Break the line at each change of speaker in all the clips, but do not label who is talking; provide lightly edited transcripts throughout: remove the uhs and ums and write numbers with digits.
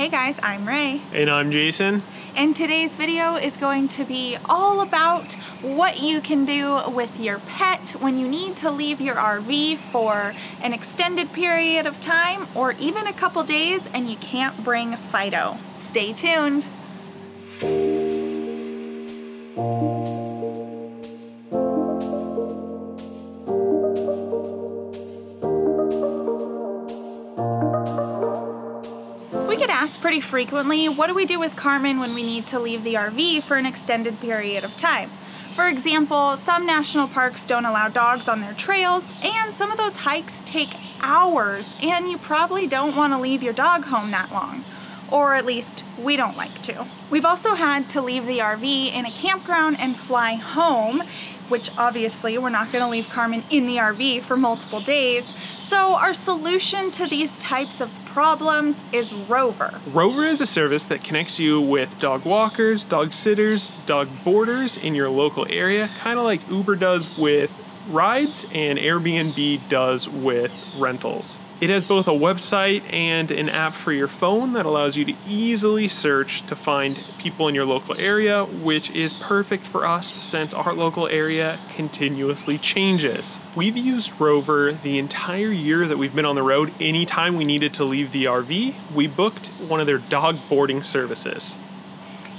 Hey guys, I'm Rae.
And I'm Jason.
And today's video is going to be all about what you can do with your pet when you need to leave your RV for an extended period of time or even a couple days and you can't bring Fido. Stay tuned. We get asked pretty frequently, what do we do with Carmen when we need to leave the RV for an extended period of time? For example, some national parks don't allow dogs on their trails, and some of those hikes take hours, and you probably don't want to leave your dog home that long. Or at least we don't like to. We've also had to leave the RV in a campground and fly home, which obviously we're not going to leave Carmen in the RV for multiple days. So our solution to these types of problems is Rover.
Rover is a service that connects you with dog walkers, dog sitters, dog boarders in your local area, kind of like Uber does with rides and Airbnb does with rentals. It has both a website and an app for your phone that allows you to easily search to find people in your local area, which is perfect for us since our local area continuously changes. We've used Rover the entire year that we've been on the road. Anytime we needed to leave the RV, we booked one of their dog boarding services.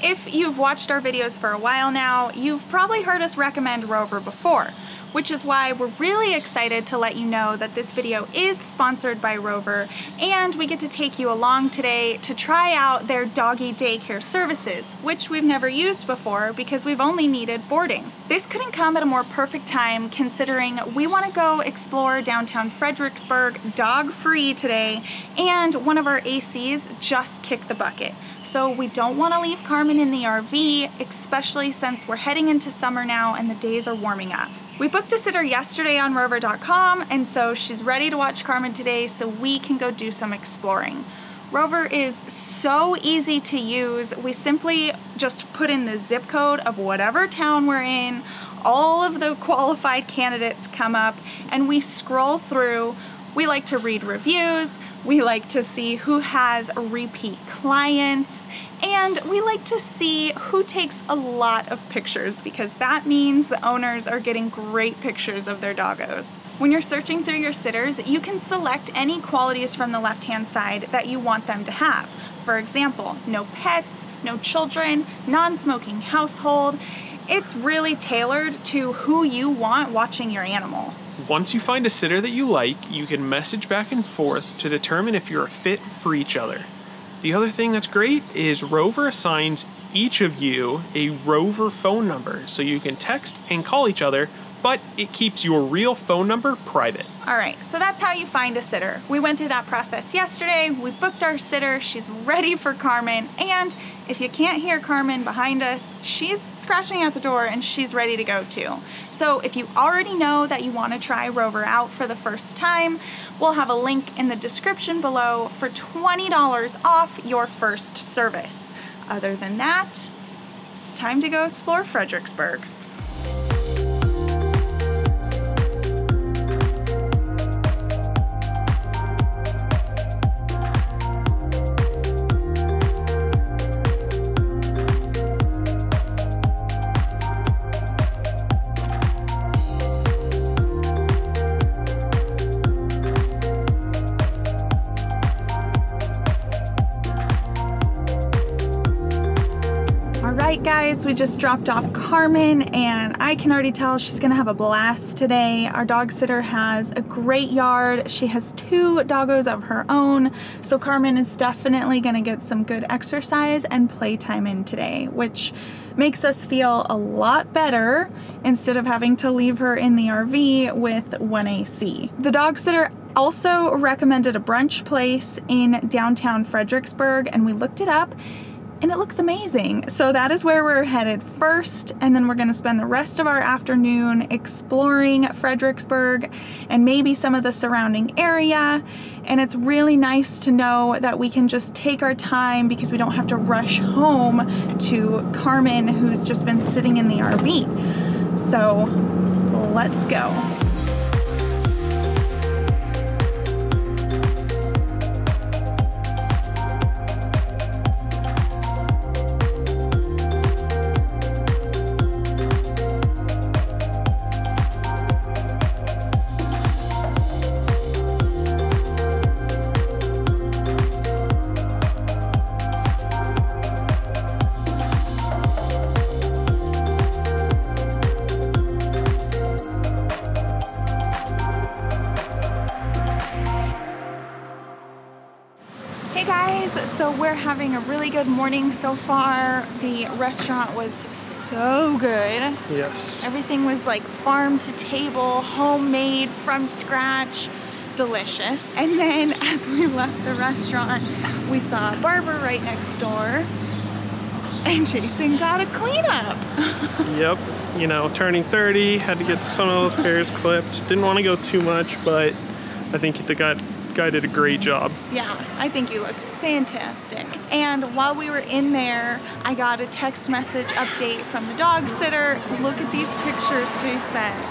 If you've watched our videos for a while now, you've probably heard us recommend Rover before, which is why we're really excited to let you know that this video is sponsored by Rover, and we get to take you along today to try out their doggy daycare services, which we've never used before because we've only needed boarding. This couldn't come at a more perfect time considering we want to go explore downtown Fredericksburg dog-free today, and one of our ACs just kicked the bucket. So we don't want to leave Carmen in the RV, especially since we're heading into summer now and the days are warming up. We booked a sitter yesterday on Rover.com, and so she's ready to watch Carmen today so we can go do some exploring. Rover is so easy to use. We simply just put in the zip code of whatever town we're in, all of the qualified candidates come up, and we scroll through. We like to read reviews, we like to see who has repeat clients, and we like to see who takes a lot of pictures because that means the owners are getting great pictures of their doggos. When you're searching through your sitters, you can select any qualities from the left-hand side that you want them to have. For example, no pets, no children, non-smoking household. It's really tailored to who you want watching your animal.
Once you find a sitter that you like, you can message back and forth to determine if you're a fit for each other. The other thing that's great is Rover assigns each of you a Rover phone number, so you can text and call each other, but it keeps your real phone number private. All right,
so that's how you find a sitter. We went through that process yesterday. We booked our sitter. She's ready for Carmen. And if you can't hear Carmen behind us, she's scratching at the door and she's ready to go too. So if you already know that you want to try Rover out for the first time, we'll have a link in the description below for $20 off your first service. Other than that, it's time to go explore Fredericksburg. Alright guys, we just dropped off Carmen and I can already tell she's gonna have a blast today. Our dog sitter has a great yard. She has 2 doggos of her own, so Carmen is definitely gonna get some good exercise and playtime in today, which makes us feel a lot better instead of having to leave her in the RV with 1 AC. The dog sitter also recommended a brunch place in downtown Fredericksburg, and we looked it up and it looks amazing. So that is where we're headed first, and then we're gonna spend the rest of our afternoon exploring Fredericksburg and maybe some of the surrounding area. And it's really nice to know that we can just take our time because we don't have to rush home to Carmen, who's just been sitting in the RV. So let's go. So we're having a really good morning so far. The restaurant was so good.
Yes.
Everything was like farm to table, homemade, from scratch, delicious. And then as we left the restaurant, we saw a barber right next door, and Jason got a cleanup.
Yep, you know, turning 30, had to get some of those hairs clipped. Didn't want to go too much, but I think the guy did a great job. Yeah,
I think you look fantastic. And while we were in there, I got a text message update from the dog sitter. Look at these pictures she sent.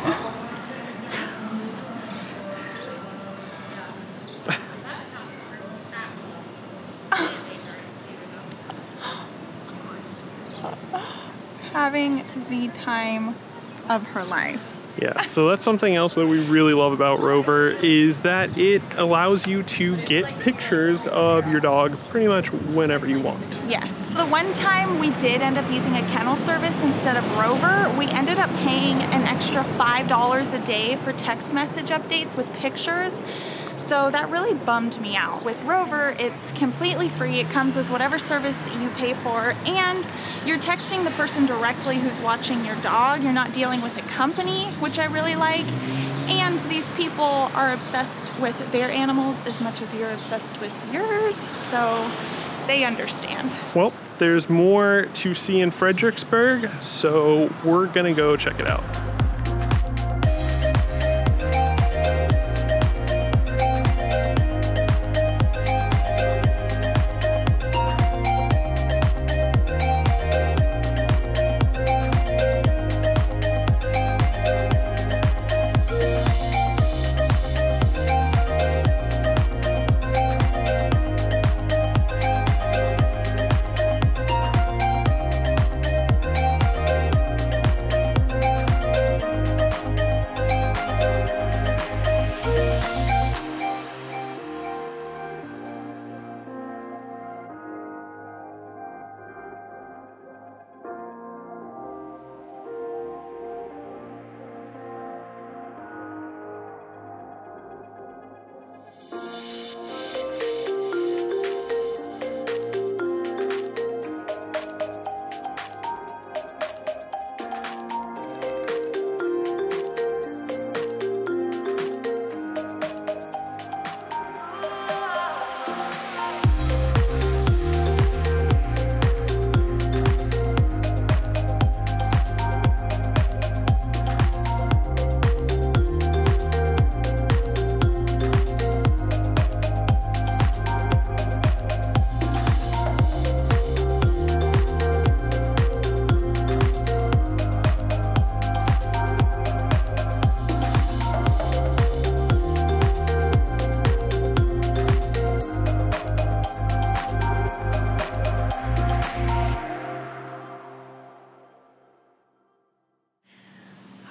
Having the time of her life.
Yeah, so that's something else that we really love about Rover, is that it allows you to get pictures of your dog pretty much whenever you want.
Yes. The one time we did end up using a kennel service instead of Rover, we ended up paying an extra $5 a day for text message updates with pictures. So that really bummed me out. With Rover, it's completely free. It comes with whatever service you pay for, and you're texting the person directly who's watching your dog. You're not dealing with a company, which I really like. And these people are obsessed with their animals as much as you're obsessed with yours, so they understand.
Well, there's more to see in Fredericksburg, so we're gonna go check it out.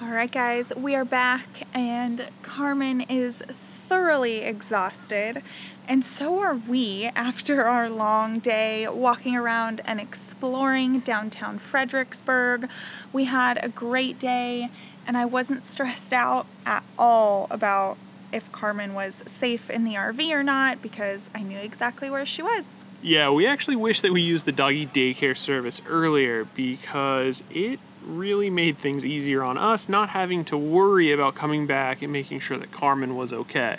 Alright guys, we are back and Carmen is thoroughly exhausted, and so are we after our long day walking around and exploring downtown Fredericksburg. We had a great day and I wasn't stressed out at all about if Carmen was safe in the RV or not because I knew exactly where she was.
Yeah, we actually wish that we used the doggy daycare service earlier because it really made things easier on us, not having to worry about coming back and making sure that Carmen was okay.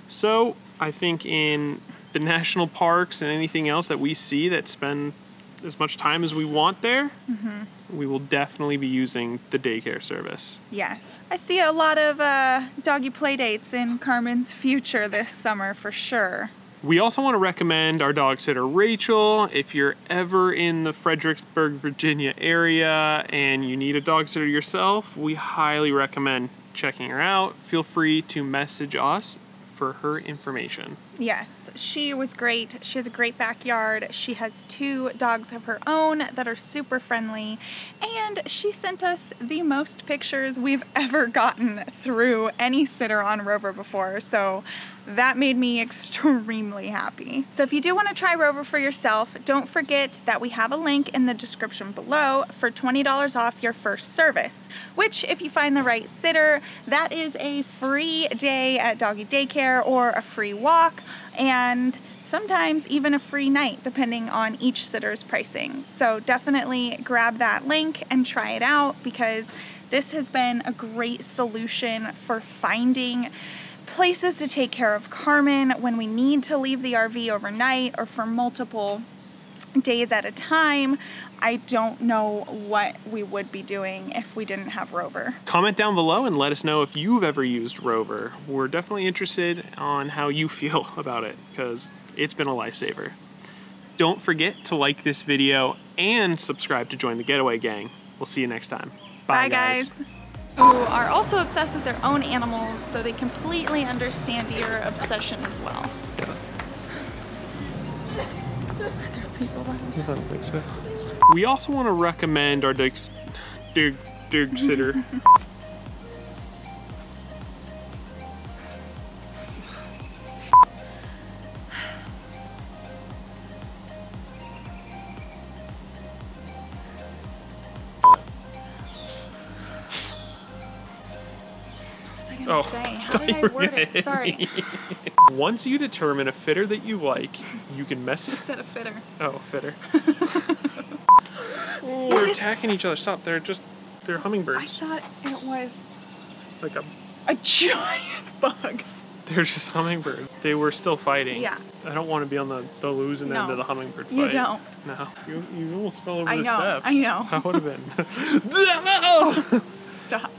So I think in the national parks and anything else that we see that spend as much time as we want there, we will definitely be using the daycare service.
Yes. I see a lot of doggy play dates in Carmen's future this summer for sure.
We also want to recommend our dog sitter, Rachel. If you're ever in the Fredericksburg, Virginia area and you need a dog sitter yourself, we highly recommend checking her out. Feel free to message us for her information.
Yes, she was great. She has a great backyard. She has 2 dogs of her own that are super friendly, and she sent us the most pictures we've ever gotten through any sitter on Rover before, so that made me extremely happy. So if you do want to try Rover for yourself, don't forget that we have a link in the description below for $20 off your first service, which if you find the right sitter, that is a free day at doggy daycare or a free walk, and sometimes even a free night depending on each sitter's pricing. So definitely grab that link and try it out, because this has been a great solution for finding places to take care of Carmen when we need to leave the RV overnight or for multiple days at a time. I don't know what we would be doing if we didn't have Rover.
Comment down below and let us know if you've ever used Rover. We're definitely interested on how you feel about it, because it's been a lifesaver. Don't forget to like this video and subscribe to join the Getaway Gang. We'll see you next time. Bye guys.
Who are also obsessed with their own animals, so they completely understand your obsession as well.
We also want to recommend our dog sitter.
Oh, how did I word it? Sorry.
Once you determine a fitter that you like, you can message.
You said a fitter.
Oh, fitter. Oh, they're attacking each other. Stop. They're hummingbirds.
I thought it was
like
a giant bug.
They're just hummingbirds. They were still fighting.
Yeah.
I don't want to be on the losing end of the hummingbird fight.
You don't.
No. You almost fell over the steps.
I know.
That would have been.
Stop.